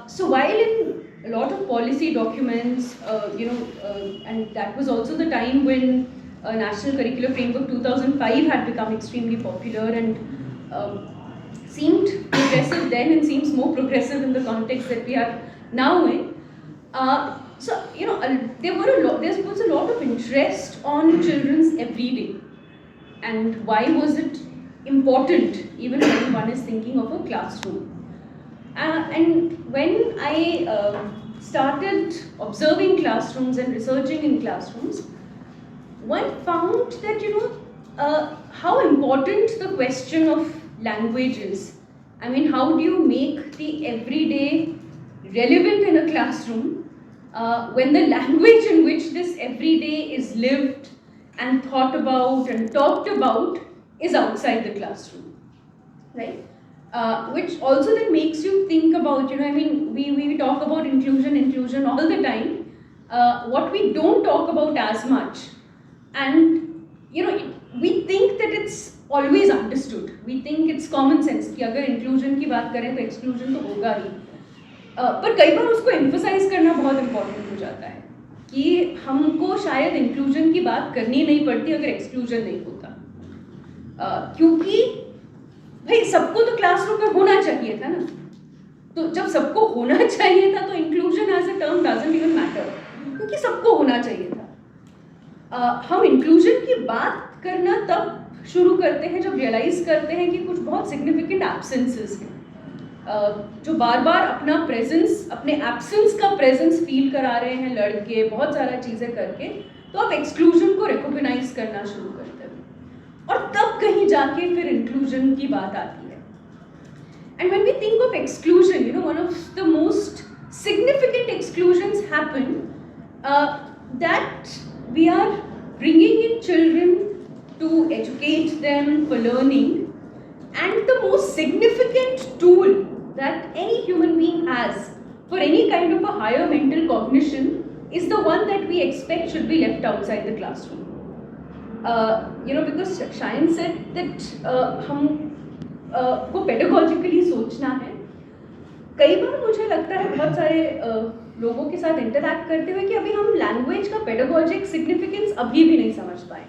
So while in a lot of policy documents, and that was also the time when National Curricular Framework 2005 had become extremely popular and seemed progressive then and seems more progressive in the context that we are now in. There was a lot of interest on children's everyday, and why was it important even when one is thinking of a classroom. And when I started observing classrooms and researching in classrooms, one found that how important the question of language is. I mean, how do you make the everyday relevant in a classroom when the language in which this everyday is lived and thought about and talked about is outside the classroom, right? Which also then makes you think about, we talk about inclusion all the time. What we don't talk about as much, and we think that it's always understood. We think it's common sense कि अगर inclusion की बात करें तो exclusion तो होगा ही. पर कई बार उसको emphasize करना बहुत important हो जाता है कि हमको शायद inclusion की बात करनी नहीं पड़ती अगर exclusion नहीं होता. क्योंकि भाई सबको तो क्लासरूम में होना चाहिए था ना, तो जब सबको होना चाहिए था तो inclusion as a term doesn't even matter, क्योंकि सबको होना चाहिए था. हम इंक्लूजन की बात करना तब शुरू करते हैं जब रियलाइज करते हैं कि कुछ बहुत सिग्निफिकेंट एब्सेंसेस हैं जो बार बार अपना प्रेजेंस, अपने एब्सेंस का प्रेजेंस फील करा रहे हैं लड़के बहुत सारा चीज़ें करके, तो आप एक्सक्लूजन को रिकॉग्नाइज करना शुरू करते हैं और तब कहीं जाके फिर इंक्लूजन की बात आती है. And when we think of exclusion, one of the most significant exclusions happen that we are bringing in children to educate them for learning, and the most significant tool that any human being has for any kind of a higher mental cognition is the one that we expect should be left outside the classroom. Because Shayan said that हम को pedagogically सोचना है. कई बार मुझे लगता है बहुत सारे लोगों के साथ इंटरैक्ट करते हुए कि अभी हम लैंग्वेज का pedagogic significance अभी भी नहीं समझ पाए.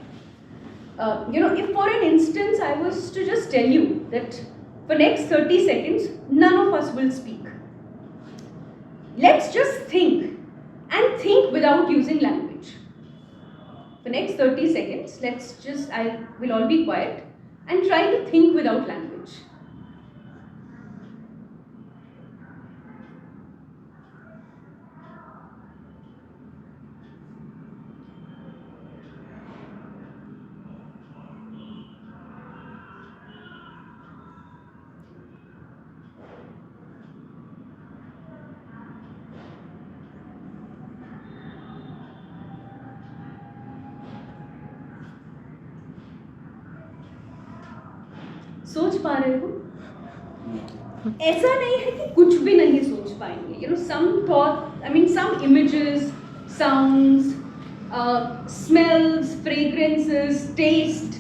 If for an instance I was to just tell you that for next 30 seconds none of us will speak. Let's just think and think without using language. For next 30 seconds, I will all be quiet and try to think without language. सोच पा रहे हो? ऐसा नहीं है कि कुछ भी नहीं सोच पाएंगे. Some thought, some images, sounds, smells, fragrances, taste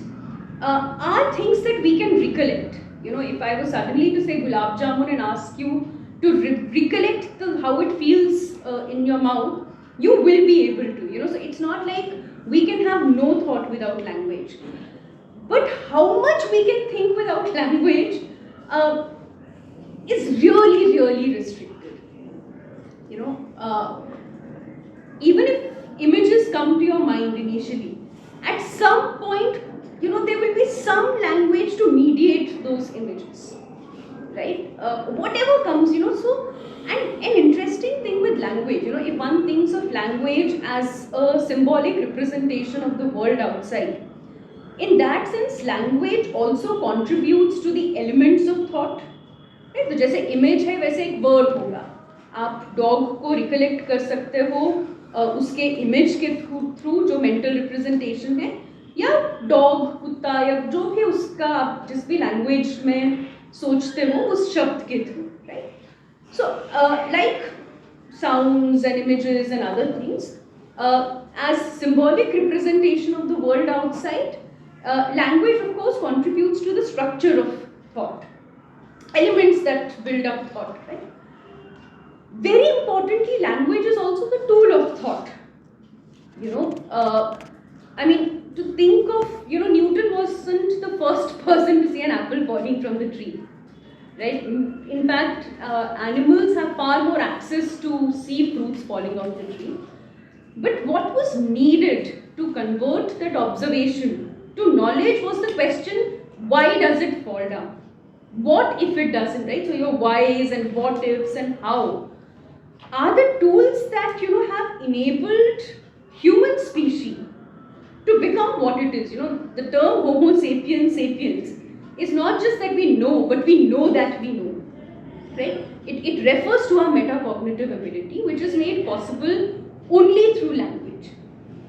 are things that we can recollect. If I was suddenly to say gulab jamun and ask you to recollect how it feels in your mouth, you will be able to. So it's not like we can have no thought without language. But how much we can think without language is really, really restricted. Even if images come to your mind initially, at some point, there will be some language to mediate those images, right? Whatever comes, so, and an interesting thing with language, if one thinks of language as a symbolic representation of the world outside, in that sense, language also contributes to the elements of thought. Right? तो जैसे image है वैसे एक word होगा. आप dog को recollect कर सकते हो उसके image के through जो mental representation है, या dog, कुत्ता या जो भी उसका आप जिस भी language में सोचते हो उस शब्द के through, right? So like sounds and images and other things, as symbolic representation of the world outside, language of course contributes to the structure of thought, elements that build up thought, right? Very importantly, language is also the tool of thought. I mean, to think of, Newton wasn't the first person to see an apple falling from the tree, right? In fact, animals have far more access to see fruits falling off the tree. But what was needed to convert that observation to knowledge was the question, why does it fall down? What if it doesn't, right? So your whys and what ifs and how are the tools that have enabled human species to become what it is. The term Homo sapiens sapiens is not just that we know, but we know that we know, right? It refers to our metacognitive ability, which is made possible only through language,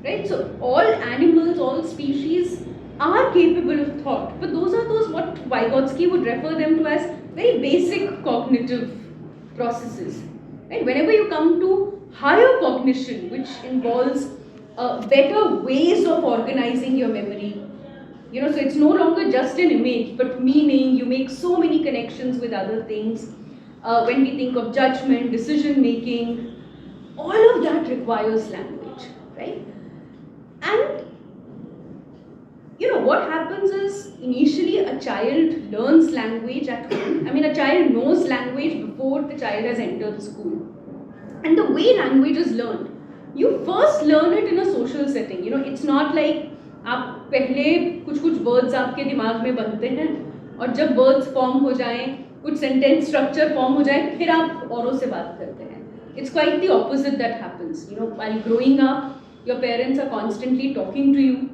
right? So all animals, all species are capable of thought, but those are what Vygotsky would refer them to as very basic cognitive processes, right? Whenever you come to higher cognition, which involves better ways of organizing your memory, so it's no longer just an image, but meaning. You make so many connections with other things. When we think of judgment, decision making, all of that requires language, right? And what happens is, initially a child learns language at home. I mean, a child knows language before the child has entered school. And the way language is learned, you first learn it in a social setting. It's not like आप पहले कुछ words आपके दिमाग में बनते हैं और जब वर्ड्स फॉर्म हो जाएं, कुछ सेंटेंस स्ट्रक्चर फॉर्म हो जाए, फिर आप औरों से बात करते हैं. It's quite the opposite that happens. While growing up, your parents are constantly talking to you.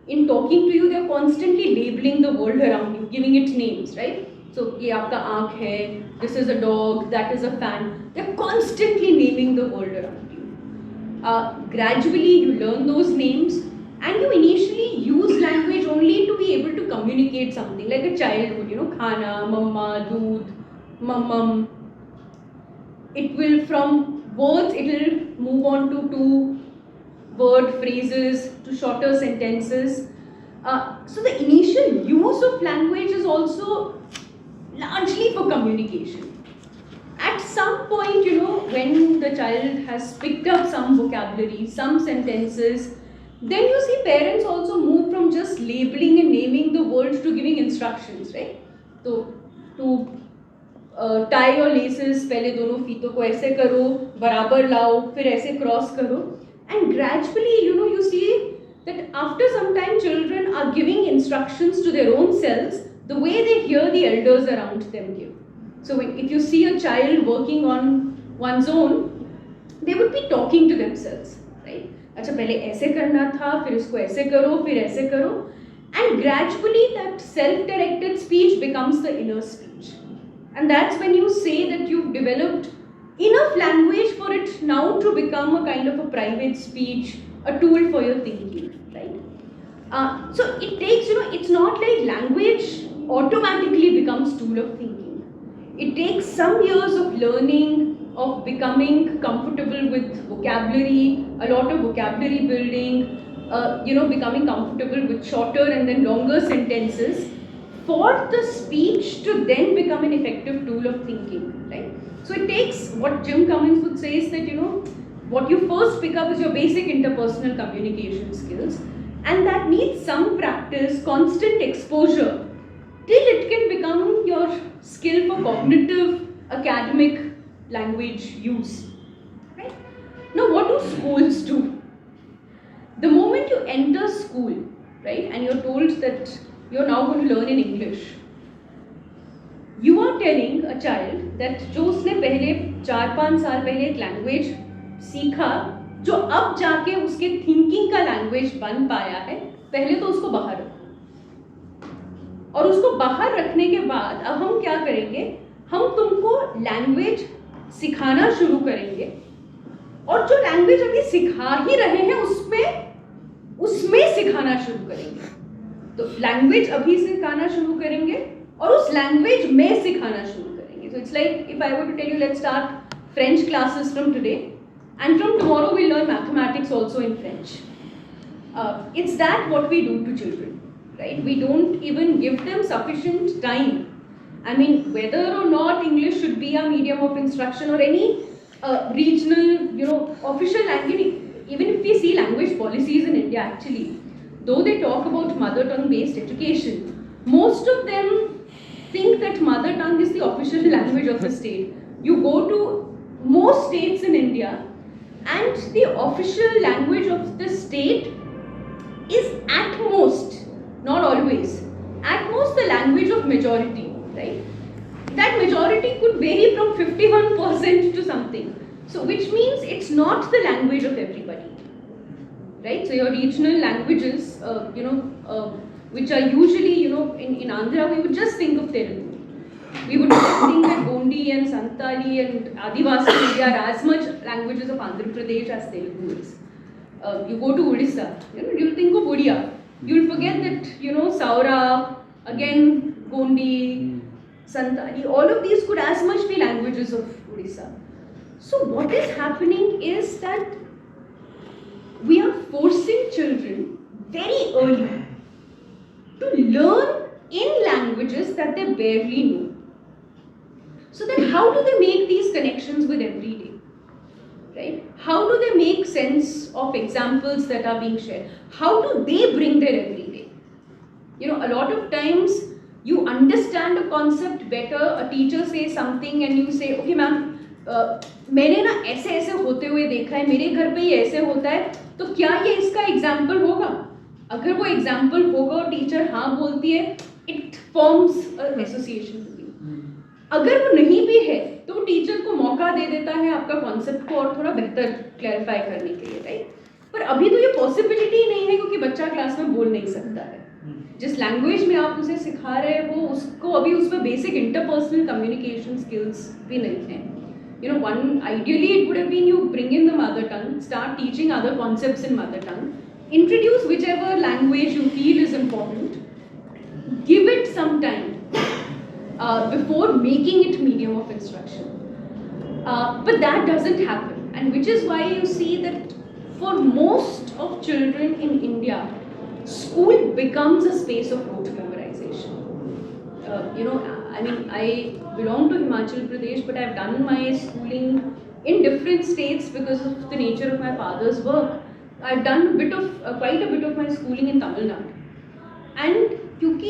In talking to you, they're constantly labeling the world around you, giving it names, right? So, ये आपका आँख है, this is a dog, that is a fan. They're constantly naming the world around you. Gradually, you learn those names, and you initially use language only to be able to communicate something, like a child would, khana, mamma, doodh, mammam. It will, from words, it will move on to two-word phrases, to shorter sentences. So the initial use of language is also largely for communication. At some point, when the child has picked up some vocabulary, some sentences, then you see parents also move from just labeling and naming the words to giving instructions, right? So, to tie your laces, पहले दोनों फीतों को ऐसे करो, बराबर लाओ, फिर ऐसे cross करो. And gradually, you see that after some time, children are giving instructions to their own selves the way they hear the elders around them give. So if you see a child working on one's own, they would be talking to themselves, right? अच्छा पहले ऐसे करना था, फिर इसको ऐसे करो, फिर ऐसे करो. And gradually that self-directed speech becomes the inner speech. And that's when you say that you've developed enough language for it now to become a kind of a private speech, a tool for your thinking, right? So it takes, it's not like language automatically becomes tool of thinking. It takes some years of learning, of becoming comfortable with vocabulary, a lot of vocabulary building, becoming comfortable with shorter and then longer sentences for the speech to then become an effective tool of thinking, right? So it takes, what Jim Cummins would say is that, what you first pick up is your basic interpersonal communication skills, and that needs some practice, constant exposure, till it can become your skill for cognitive, academic language use, right? Now, what do schools do? The moment you enter school, right, and you're told that you're now going to learn in English, you are telling a child that जो उसने पहले 4-5 साल पहले एक language सीखा, जो अब जाके उसके थिंकिंग का लैंग्वेज बन पाया है, पहले तो उसको बाहर रखो. और उसको बाहर रखने के बाद अब हम क्या करेंगे, हम तुमको लैंग्वेज सिखाना शुरू करेंगे, और जो लैंग्वेज अभी सिखा ही रहे हैं उसमें सिखाना शुरू करेंगे. तो लैंग्वेज अभी सिखाना शुरू करेंगे और उस लैंग्वेज में सिखाना शुरू करेंगे. So it's like if I were to tell you, let's start French classes from today, and from tomorrow we'll learn mathematics also in French. It's that what we do to children, right? We don't even give them sufficient time. I mean, whether or not English should be a medium of instruction or any regional, official language. Even if we see language policies in India, actually, though they talk about mother tongue based education, most of them think that mother tongue is the official language of the state. You go to most states in India, and the official language of the state is at most, not always, at most the language of majority, right? That majority could vary from 51% to something. So, which means it's not the language of everybody, right? So, your regional languages, which are usually, in Andhra, we would just think of Telugu. We would just think that Gondi and Santali and Adivasi India are as much languages of Andhra Pradesh as Telugu is. You go to Odisha, you'll think of Odia. You'll forget that, Saura, again Gondi, Santali, all of these could as much be languages of Odisha. So what is happening is that we are forcing children very early to learn in languages that they barely know. So then how do they make these connections with everyday? Right? How do they make sense of examples that are being shared? How do they bring their everyday? A lot of times you understand a concept better, a teacher says something and you say, okay ma'am, मैंने ना ऐसे ऐसे होते हुए देखा है, मेरे घर पे ये ऐसे होता है, तो क्या ये इसका एग्जाम्पल होगा? अगर वो एग्जाम्पल होगा और टीचर हाँ बोलती है, इट फॉर्म्स एसोसिएशन। अगर वो नहीं भी है तो वो टीचर को मौका दे देता है आपका कॉन्सेप्ट को और थोड़ा बेहतर क्लैरिफाई करने के लिए, राइट? पर अभी तो ये पॉसिबिलिटी नहीं है क्योंकि बच्चा क्लास में बोल नहीं सकता है। जिस लैंग्वेज में आप उसे सिखा रहे हो उसको अभी उसमें बेसिक इंटरपर्सनल कम्युनिकेशन स्किल्स भी नहीं है। Ideally it would have been you bring in the mother tongue, start teaching other concepts in mother tongue, introduce whichever language you feel is important, give it some time before making it medium of instruction. But that doesn't happen, and which is why you see that for most of children in India, school becomes a space of rote memorization. I belong to Himachal Pradesh, but I've done my schooling in different states because of the nature of my father's work. I've done quite a bit of my schooling in Tamil Nadu. And क्योंकि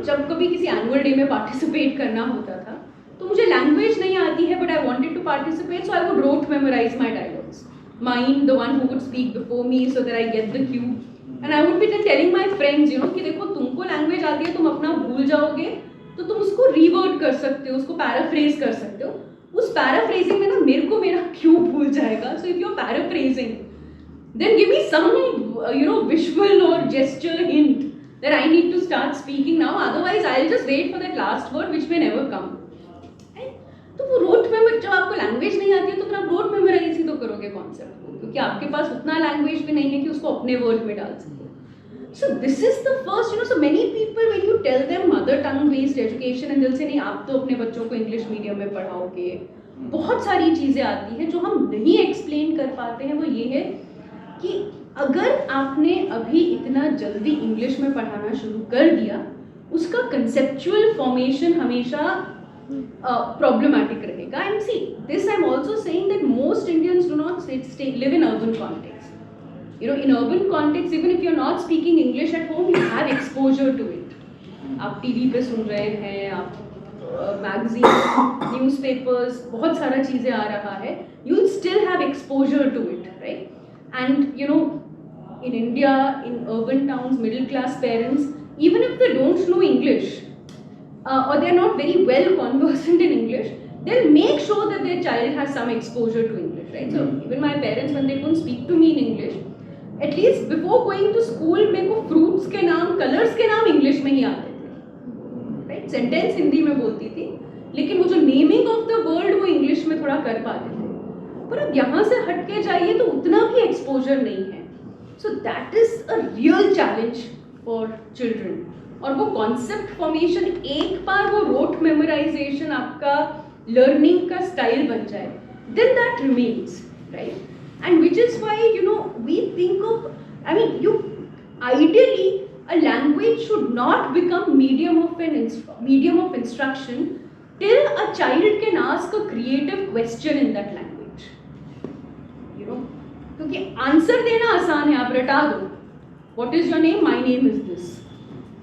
जब कभी किसी annual day में participate करना होता था तो मुझे लैंग्वेज नहीं आती है, but I wanted to participate, so I would rote memorise my dialogues, mind the one who would speak before me so that I get the cue, and I would be telling my friends कि देखो तुमको language आती है, तुम अपना भूल जाओगे तो तुम उसको रिवर्ट कर सकते हो, उसको पैराफ्रेज कर सकते हो। उस पैराफ्रेजिंग में ना मेरे को मेरा क्यू भूल जाएगा, so if you are paraphrasing then give me some visual और gesture hint that I need to start speaking now, otherwise I'll just wait for that last word which may never come. तो वो road memory, जब आपको language नहीं आती है तो फिर आप रोट मेमोराइज ही तो करोगे कॉन्सेप्ट को, क्योंकि आपके पास उतना लैंग्वेज भी नहीं है कि उसको अपने वर्ड में डाल सको. So this is the first, so many people when you tell them mother tongue based education and they'll say नहीं आप तो अपने बच्चों को इंग्लिश मीडियम में पढ़ाओगे, बहुत सारी चीज़ें आती हैं जो हम नहीं एक्सप्लेन कर पाते हैं. वो ये है कि अगर आपने अभी इतना जल्दी इंग्लिश में पढ़ाना शुरू कर दिया, उसका कंसेप्चुअल फॉर्मेशन हमेशा problematic रहेगा. And see, this I'm also saying that most Indians do not live in urban context. In urban context, even if you're not speaking English at home, you have exposure to it. आप TV पे सुन रहे हैं, आप magazine, newspapers, बहुत सारा चीज़ें आ रहा है. You'll still have exposure to it, right? And in India, in urban towns, middle class parents, even if they don't know English, or they're not very well conversant in English, they'll make sure that their child has some exposure to English, right? So even my parents, when they couldn't speak to me in English, at least before going to school, मेरे को fruits के नाम, colors के नाम English में ही आते थे, right? Sentence Hindi में बोलती थी, लेकिन वो जो naming of the word वो English में थोड़ा कर पाते थे. पर अब यहाँ से हट के जाइए तो उतना भी exposure नहीं है. So that is a real challenge for children. और वो concept formation, एक बार वो rote memorization आपका learning का style बन जाए, then that remains, right? And which is why we think of, ideally a language should not become medium of instruction till a child can ask a creative question in that language. क्योंकि answer देना आसान है, आप रटा दो, what is your name, my name is this,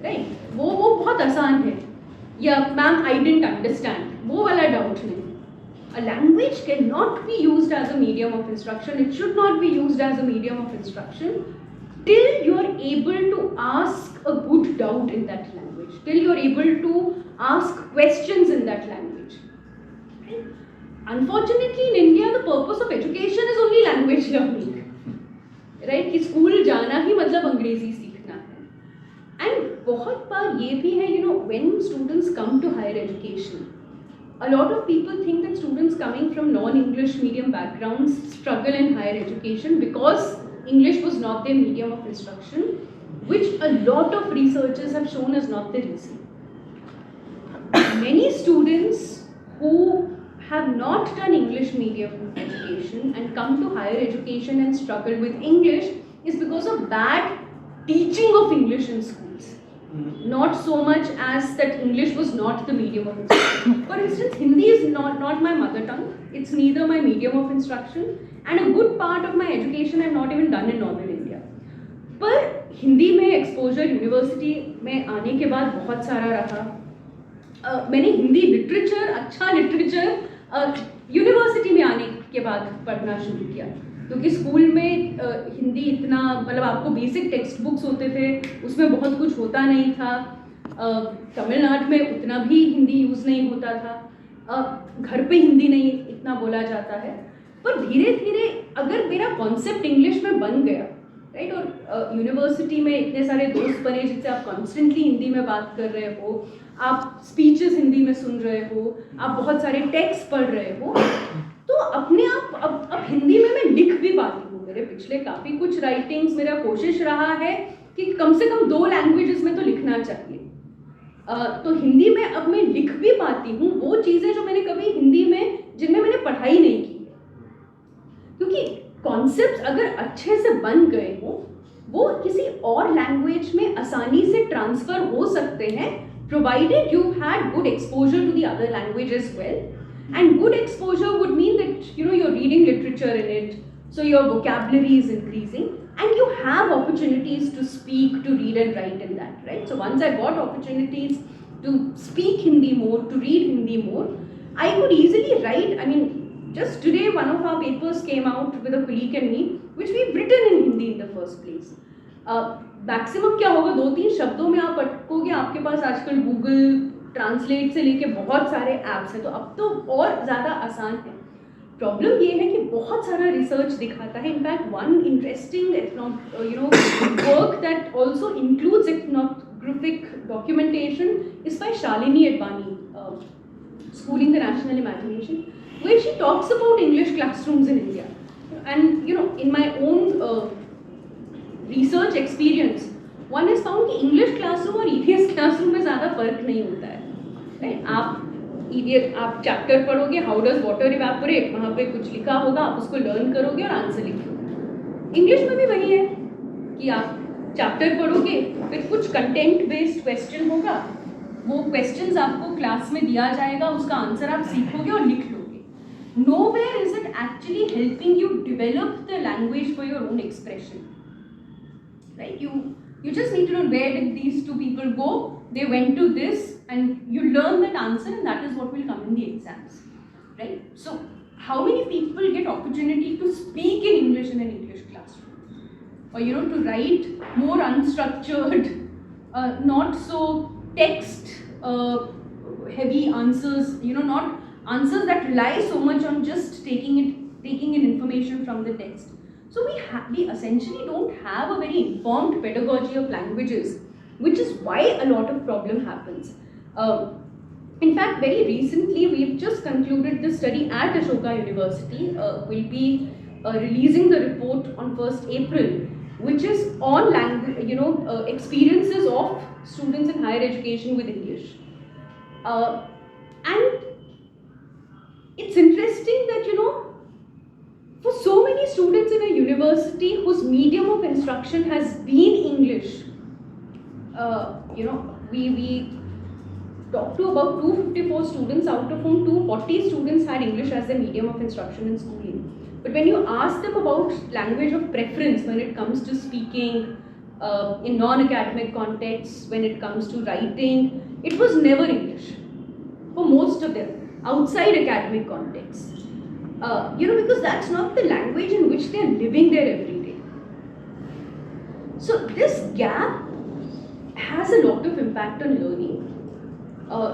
right, वो बहुत आसान है, या मैम आई डिडंट अंडरस्टैंड, वो वाला डाउट नहीं. A language cannot be used as a medium of instruction. It should not be used as a medium of instruction till you are able to ask a good doubt in that language, till you are able to ask questions in that language. Right? Unfortunately, in India, the purpose of education is only language learning. Right? कि school जाना ही मतलब अंग्रेजी सीखना है. And बहुत बार ये भी है, you know, when students come to higher education, a lot of people think that students coming from non-English medium backgrounds struggle in higher education because English was not their medium of instruction, which a lot of researchers have shown is not the reason. Many students who have not done English medium education and come to higher education and struggle with English is because of bad teaching of English in schools. Not so much as that English was not the medium of instruction. For instance, Hindi is not my mother tongue. It's neither my medium of instruction, and a good part of my education I've not even done in northern India. पर हिंदी में exposure university में आने के बाद बहुत सारा रहा. मैंने हिंदी लिटरेचर, अच्छा लिटरेचर यूनिवर्सिटी में आने के बाद पढ़ना शुरू किया, क्योंकि स्कूल में हिंदी इतना, मतलब आपको बेसिक टेक्स्ट बुक्स होते थे, उसमें बहुत कुछ होता नहीं था. तमिलनाडु में उतना भी हिंदी यूज़ नहीं होता था, घर पे हिंदी नहीं इतना बोला जाता है. पर धीरे धीरे अगर मेरा कॉन्सेप्ट इंग्लिश में बन गया, राइट, और यूनिवर्सिटी में इतने सारे दोस्त बने जिससे आप कॉन्स्टेंटली हिंदी में बात कर रहे हो, आप स्पीचेस हिंदी में सुन रहे हो, आप बहुत सारे टेक्स्ट पढ़ रहे हो, तो अपने आप अब हिंदी में मैं लिख भी पाती हूँ. मेरे पिछले काफ़ी कुछ राइटिंग्स, मेरा कोशिश रहा है कि कम से कम 2 लैंग्वेजेस में तो लिखना चाहिए. तो हिंदी में अब मैं लिख भी पाती हूँ वो चीज़ें जो मैंने कभी हिंदी में, जिनमें मैंने पढ़ाई नहीं की, क्योंकि कॉन्सेप्ट्स अगर अच्छे से बन गए हो वो किसी और लैंग्वेज में आसानी से ट्रांसफ़र हो सकते हैं, provided you had good exposure to the other language as well. And good exposure would mean that, you know, you're reading literature in it, so your vocabulary is increasing, and you have opportunities to speak, to read and write in that, right? So once I got opportunities to speak Hindi more, to read Hindi more, I could easily write. I mean, just today one of our papers came out with a colleague and me, which we've written in Hindi in the first place. Maximum क्या होगा, 2-3 शब्दों में आप अटकोगे. आपके पास आजकल Google translate से लेके बहुत सारे ऐप्स हैं, तो अब तो और ज़्यादा आसान है. प्रॉब्लम ये है कि बहुत सारा रिसर्च दिखाता है. In fact one interesting work that also includes ethnographic documentation is by Shalini Advani, Schooling the National Imagination, where she talks about English classrooms in India. And you know, in my own research experience, one has found कि English classroom और EVS classroom में ज़्यादा फर्क नहीं होता है. Right, आप EVS, आप चैप्टर पढ़ोगे, हाउ डज वाटर इवेपोरेट, वहाँ पे कुछ लिखा होगा, आप उसको लर्न करोगे और आंसर लिखोगे. इंग्लिश में भी वही है कि आप चैप्टर पढ़ोगे, फिर कुछ कंटेंट बेस्ड क्वेश्चन होगा, वो क्वेश्चंस आपको क्लास में दिया जाएगा, उसका आंसर आप सीखोगे और लिख लोगे. Nowhere is it actually helping you develop the language for your own expression. Right? You just need to know where did these two people go, they went to this, and you learn that answer, and that is what will come in the exams. Right? So how many people get opportunity to speak in English in an English classroom, or you know, to write more unstructured, not so text heavy answers, you know, not answers that rely so much on just taking in information from the text. So we essentially don't have a very informed pedagogy of languages, which is why a lot of problem happens. In fact, very recently we've just concluded this study at Ashoka University. We'll be releasing the report on 1st April, which is on language, experiences of students in higher education with English. And it's interesting that, for so many students in a university whose medium of instruction has been English, we talked to about 254 students, out of whom 240 students had English as their medium of instruction in schooling. But when you ask them about language of preference when it comes to speaking, in non-academic contexts, when it comes to writing, it was never English for most of them, outside academic contexts. Because that's not the language in which they're living there every day. So this gap has a lot of impact on learning.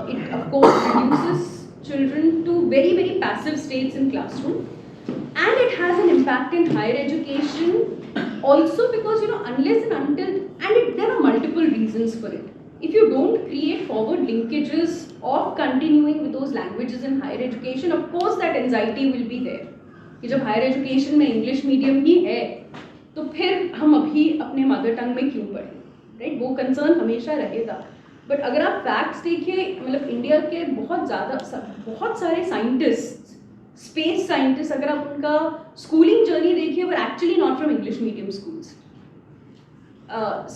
It of course reduces children to very, very passive states in classroom, and it has an impact in higher education also because unless and until, there are multiple reasons for it. If you don't create forward linkages of continuing with those languages in higher education, of course that anxiety will be there. कि जब higher education में English medium ही है, तो फिर हम अभी अपने mother tongue में क्यों पढ़ें, right? वो concern हमेशा रहेगा. बट अगर आप फैक्ट्स देखिए, मतलब इंडिया के बहुत सारे साइंटिस्ट, स्पेस साइंटिस्ट, अगर आप उनका स्कूलिंग जर्नी देखिए, were actually not from English medium schools.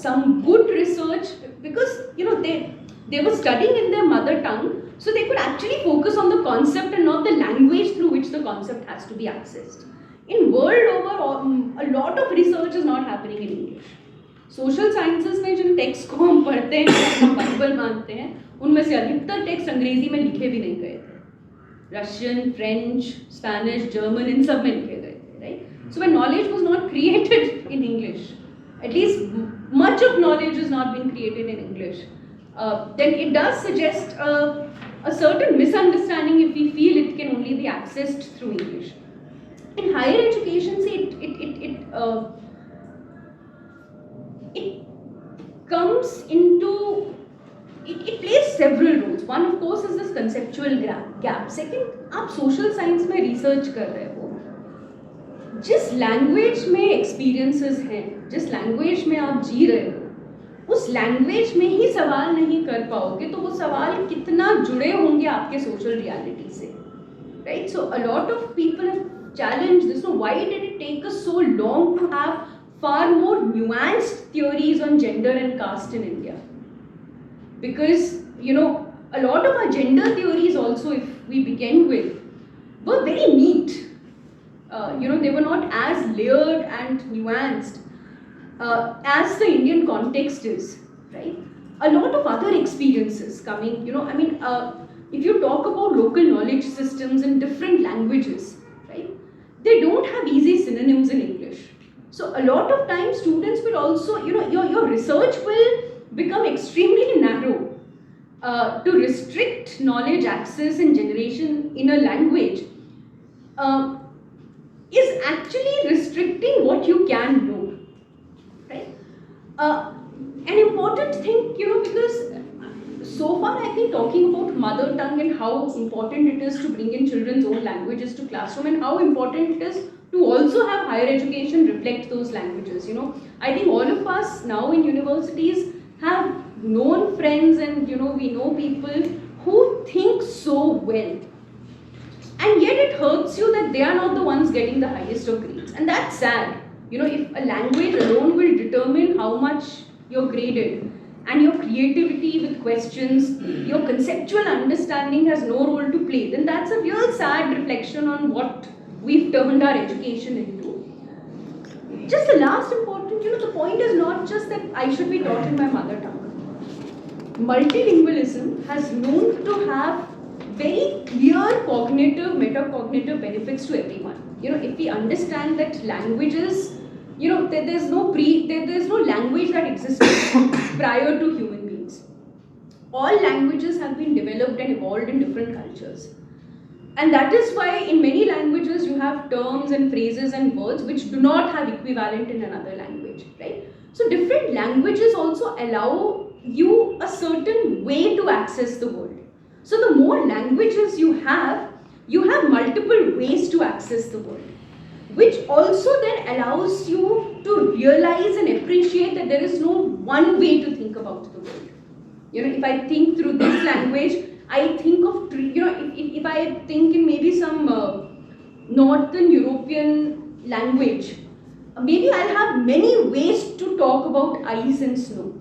Some good research, because they were studying in their mother tongue, so they could actually focus on the concept and not the language through which the concept has to be accessed. In world over, a lot of research is not happening in English. Social sciences में जिन text को हम पढ़ते हैं, हम Bible मानते हैं, उनमें से अधिकतर टेक्स्ट अंग्रेजी में लिखे भी नहीं गए थे. रशियन, फ्रेंच, स्पेनिश, जर्मन, इन सब में लिखे गए थे, right? So when knowledge was not created in English, at least much of knowledge has not been created in English, then it does suggest a certain misunderstanding if we feel it can only be accessed through English. In higher education, see, it comes into, it plays several roles. One, of course, is this conceptual gap. Second, आप social science में research कर रहे हो, जिस language में experiences हैं, जिस language में आप जी रहे हो, उस लैंग्वेज में ही सवाल नहीं कर पाओगे, तो वो सवाल कितना जुड़े होंगे आपके सोशल रियलिटी से, right? So a lot of people have challenged this. No, why did it take us so long to have far more nuanced theories on gender and caste in India? Because a lot of our gender theories also, if we begin with, were very neat. They were not as layered and nuanced as the Indian context is, right? A lot of other experiences coming, if you talk about local knowledge systems in different languages, right? They don't have easy synonyms in English. So a lot of times students will also, your research will become extremely narrow. To restrict knowledge access and generation in a language is actually restricting what you can know, right? An important thing, because so far I've been talking about mother tongue and how important it is to bring in children's own languages to classroom, and how important it is to also have higher education reflect those languages. I think all of us now in universities have known friends, and we know people who think so well, and yet it hurts you that they are not the ones getting the highest of grades, and that's sad. If a language alone will determine how much you're graded, and your creativity with questions, your conceptual understanding has no role to play, then that's a real sad reflection on what we've turned our education into. Just the last important, the point is not just that I should be taught in my mother tongue. Multilingualism has known to have very clear cognitive, metacognitive benefits to everyone. If we understand that languages, there's no language that existed prior to human beings. All languages have been developed and evolved in different cultures. And that is why in many languages you have terms and phrases and words which do not have equivalent in another language, right? So different languages also allow you a certain way to access the world. So the more languages you have multiple ways to access the world, which also then allows you to realize and appreciate that there is no one way to think about the world. If I think through this language, I think of, if I think in maybe some Northern European language, maybe I'll have many ways to talk about ice and snow.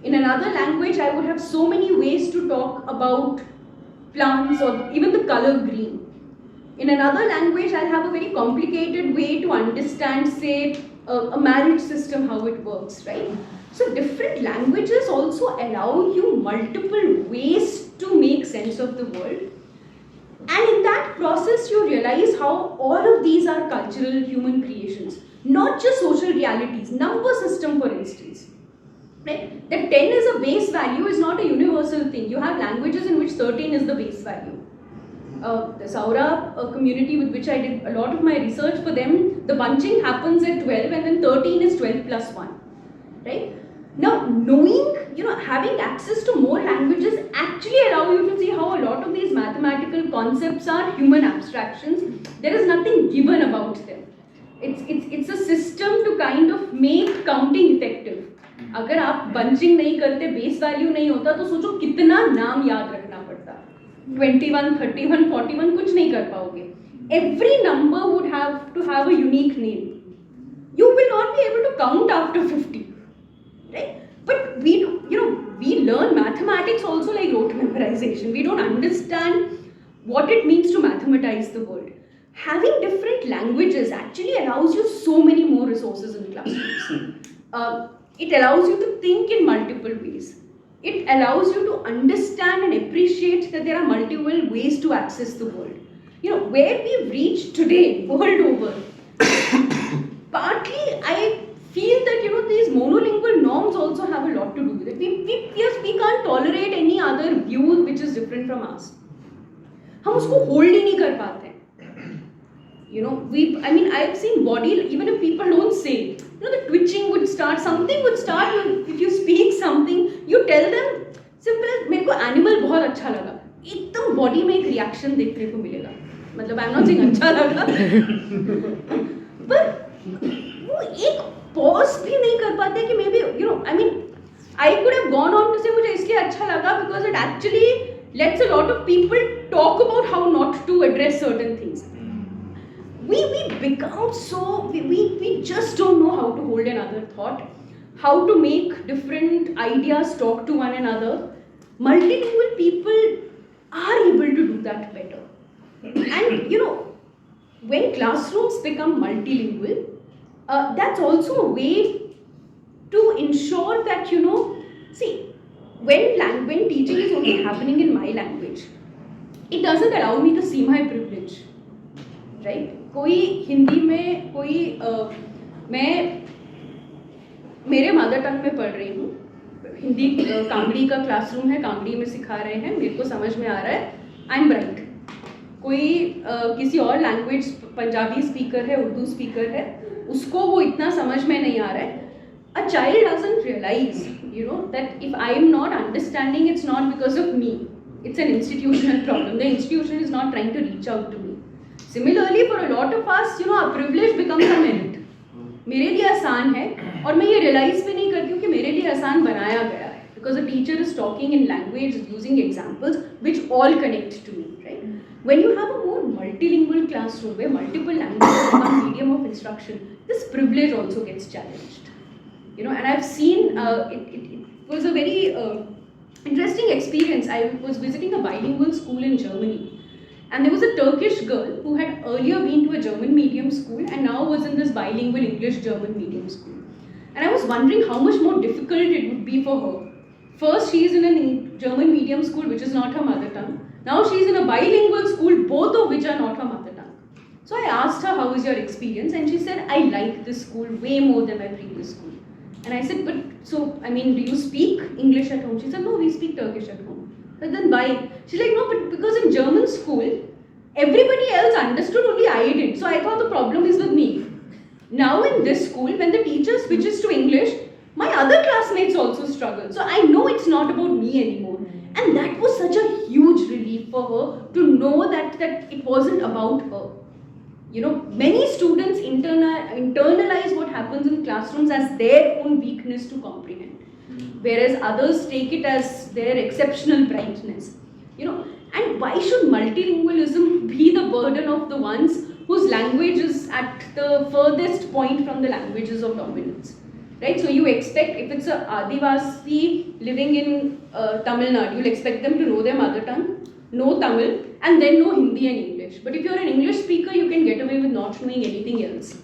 In another language, I would have so many ways to talk about plants or even the color green. In another language, I'll have a very complicated way to understand, say, a marriage system, how it works, right? So different languages also allow you multiple ways to make sense of the world. And in that process, you realize how all of these are cultural human creations, not just social realities. Number system, for instance. Right? That 10 is a base value is not a universal thing. You have languages in which 13 is the base value. The Saura community with which I did a lot of my research, for them, the bunching happens at 12 and then 13 is 12 plus 1. Right? Now, knowing, having access to more languages actually allow you to see how a lot of these mathematical concepts are human abstractions. There is nothing given about them. It's a system to kind of make counting effective. अगर आप bunching नहीं करते, base value नहीं होता, तो सोचो कितना नाम याद रखना पड़ता. 21, 31, 41 कुछ नहीं कर पाओगे. Every number would have to have a unique name. You will not be able to count after 50. Right? But we learn mathematics also like rote memorization. We don't understand what it means to mathematize the world. Having different languages actually allows you so many more resources in classrooms. It allows you to think in multiple ways. It allows you to understand and appreciate that there are multiple ways to access the world. Where we've reached today, world over, partly I feel that these monolingual norms also have a lot to do with it. We can't tolerate any other view which is different from us. हम उसको hold ही नहीं कर पाते. I've seen body, even if people don't say, the twitching would start, something would start. If you speak something, you tell them, simple as, मेरे को animal बहुत अच्छा लगा. एकदम body में एक reaction देखने को मिलेगा. मतलब I'm not saying अच्छा लगा, पर वो एक pause भी नहीं कर पाते कि maybe, I could have gone on to say मुझे इसलिए अच्छा लगा because it actually lets a lot of people talk about how not to address certain things. We become so, we just don't know how to hold another thought, how to make different ideas talk to one another. Multilingual people are able to do that better. And when classrooms become multilingual, that's also a way to ensure that, see, when teaching is only happening in my language, it doesn't allow me to see my privilege, right? कोई हिंदी में मैं मेरे mother tongue में पढ़ रही हूँ, हिंदी कांगड़ी का classroom है, कांगड़ी में सिखा रहे हैं, मेरे को समझ में आ रहा है, आई एम ब्राइट. कोई किसी और लैंग्वेज, पंजाबी स्पीकर है, उर्दू स्पीकर है, उसको वो इतना समझ में नहीं आ रहा है. A child doesn't realize, that if I am not understanding, it's not because of me. It's an institutional problem. The institution is not trying to reach out to me. Similarly, for a lot of us, our privilege becomes a merit. मेरे लिए आसान है और मैं ये realize भी नहीं करती हूँ कि मेरे लिए आसान बनाया गया है. Because the teacher is talking in language, using examples which all connect to me, right? When you have a more multilingual classroom where multiple languages become medium of instruction, this privilege also gets challenged. And I've seen, it was a very interesting experience. I was visiting a bilingual school in Germany. And there was a Turkish girl who had earlier been to a German medium school and now was in this bilingual English-German medium school. And I was wondering how much more difficult it would be for her. First, she is in a German medium school, which is not her mother tongue. Now she is in a bilingual school, both of which are not her mother tongue. So I asked her, how was your experience? And she said, I like this school way more than my previous school. And I said, do you speak English at home? She said, no, we speak Turkish at home. But then why? She's like, no, but because in German school, everybody else understood, only I did. So I thought the problem is with me. Now in this school, when the teacher switches to English, my other classmates also struggle. So I know it's not about me anymore. And that was such a huge relief for her to know that it wasn't about her. Many students internalize what happens in classrooms as their own weakness to comprehend. Whereas others take it as their exceptional brightness. And why should multilingualism be the burden of the ones whose language is at the furthest point from the languages of dominance? right? So you expect, if it's a Adivasi living in Tamil Nadu, you'll expect them to know their mother tongue, know Tamil, and then know Hindi and English. But if you're an English speaker, you can get away with not knowing anything else,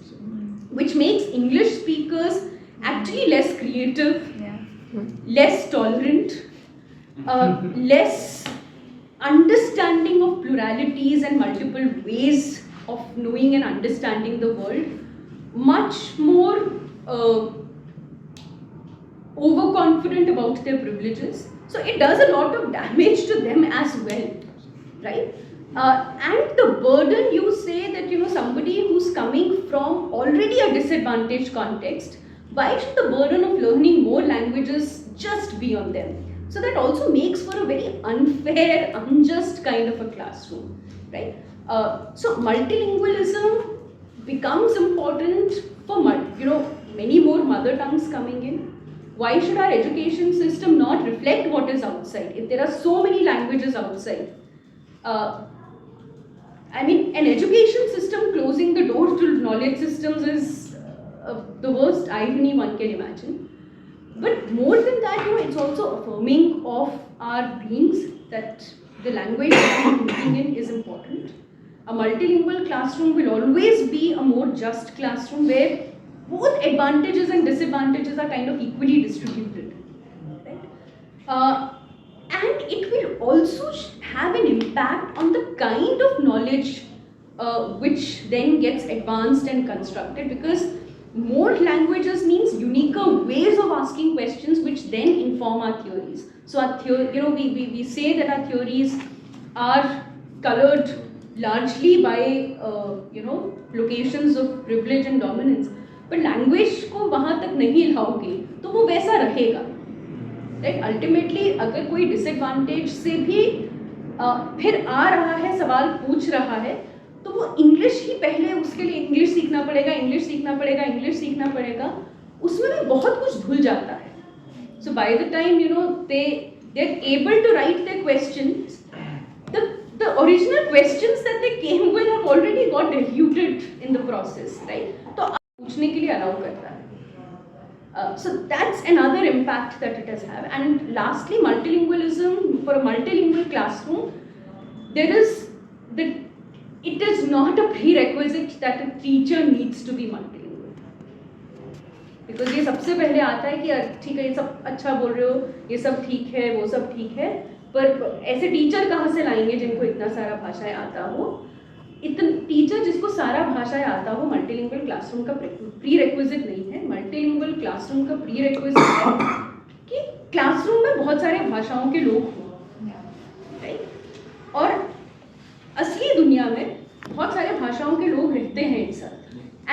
which makes English speakers actually less creative, less tolerant, less understanding of pluralities and multiple ways of knowing and understanding the world, much more overconfident about their privileges. So it does a lot of damage to them as well, right? And the burden, you say that, you know, somebody who's coming from already a disadvantaged context, why should the burden of learning more languages just be on them? So that also makes for a very unfair, unjust kind of a classroom, right? So multilingualism becomes important for many more mother tongues coming in. Why should our education system not reflect what is outside? If there are so many languages outside, I mean, an education system closing the door to knowledge systems is the worst irony one can imagine. But more than that, you know, it's also affirming of our beings that the language that we're moving in is important. A multilingual classroom will always be a more just classroom where both advantages and disadvantages are kind of equally distributed, right? And it will also have an impact on the kind of knowledge which then gets advanced and constructed, because more languages means uniquer ways of asking questions which then inform our theories. So our we say that our theories are colored largely by locations of privilege and dominance, but language को वहाँ तक नहीं लाओगे तो वो वैसा रहेगा, right? Ultimately अगर कोई disadvantage से भी फिर आ रहा है, सवाल पूछ रहा है, तो वो इंग्लिश ही पहले उसके लिए इंग्लिश सीखना पड़ेगा, उसमें भी बहुत कुछ भूल जाता है. So by the time they're able to write their questions, the original questions that they came with have already got diluted in the process, right? तो पूछने के लिए allow करता है. So that's another impact that it has had. And lastly, multilingualism, for a multilingual classroom, it is not a prerequisite that a teacher needs to be multilingual. Because ये सबसे पहले आता है कि ठीक है, ये सब अच्छा बोल रहे हो, ये सब ठीक है, वो सब ठीक है, पर ऐसे टीचर कहाँ से लाएंगे जिनको इतना सारा भाषाएं आता हो? टीचर जिसको सारा भाषाएं आता हो मल्टीलिंगुअल क्लासरूम का प्रीरेक्विजिट नहीं है. मल्टीलिंगुअल क्लासरूम का प्रीरेक्विजिट है कि क्लासरूम में बहुत सारे भाषाओं के लोग हों, राइट? और असली दुनिया में बहुत सारे भाषाओं के लोग रहते हैं एक साथ,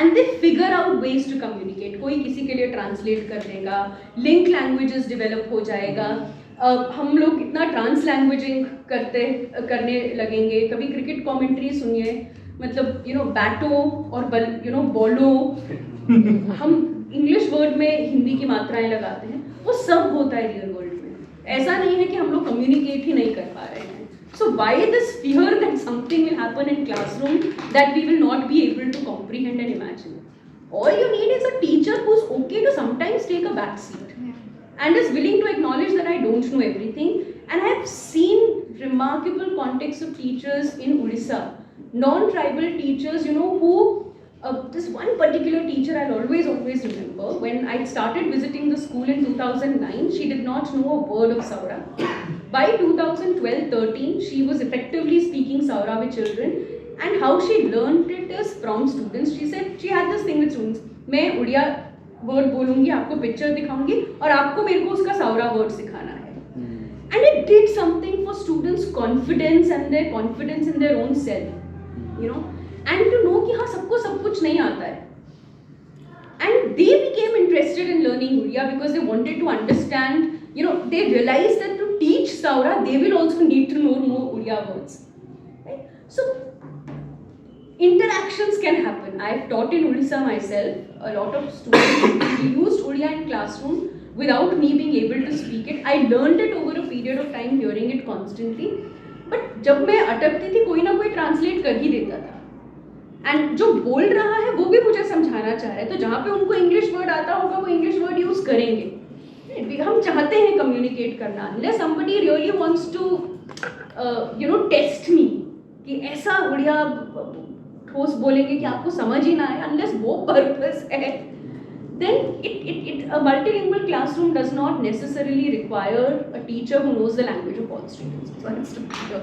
and they figure out ways to communicate. कोई किसी के लिए ट्रांसलेट कर देगा, लिंक लैंग्वेजेस डेवलप हो जाएगा. हम लोग इतना ट्रांस लैंग्वेजिंग करने लगेंगे. कभी क्रिकेट कमेंट्री सुनिए, मतलब बैटो और बॉलो, हम इंग्लिश वर्ड में हिंदी की मात्राएं लगाते हैं, वो सब होता है रियल वर्ल्ड में. ऐसा नहीं है कि हम लोग कम्युनिकेट ही नहीं कर पा रहे हैं. So why this fear that something will happen in classroom that we will not be able to comprehend and imagine? All you need is a teacher who's okay to sometimes take a back seat and is willing to acknowledge that I don't know everything. And I have seen remarkable contexts of teachers in Odisha, non-tribal teachers, who this one particular teacher I'll always remember. When I started visiting the school in 2009, she did not know a word of Saura. By 2012-13, she was effectively speaking Saura with children, and how she learned it is from students. She said she had this thing with students, मैं Odia word बोलूँगी, आपको picture दिखाऊंगी और आपको मेरे को उसका Savara word सिखाना है. And it did something for students' confidence and their confidence in their own self, and to know कि हाँ सबको सब कुछ नहीं आता है. And they became interested in learning Uriya because they wanted to understand, they realized that to teach Saura, they will also need to know more Uriya words. Right? So, interactions can happen. I have taught in Odisha myself. A lot of students used Uriya in classroom without me being able to speak it. I learned it over a period of time, hearing it constantly. But जब मैं अटकती थी, कोई ना कोई translate कर ही देता था. And जो बोल रहा है वो भी मुझे समझाना चाह रहा है, तो जहाँ पे उनको इंग्लिश वर्ड आता होगा वो इंग्लिश वर्ड यूज करेंगे. हम चाहते हैं कम्युनिकेट करना. Unless somebody really wants to test me कि ऐसा उड़िया ठोस बोलेंगे कि आपको समझ ही ना आए, unless वो पर्पस है, then a multilingual classroom does not necessarily require a teacher who knows the language of all students. So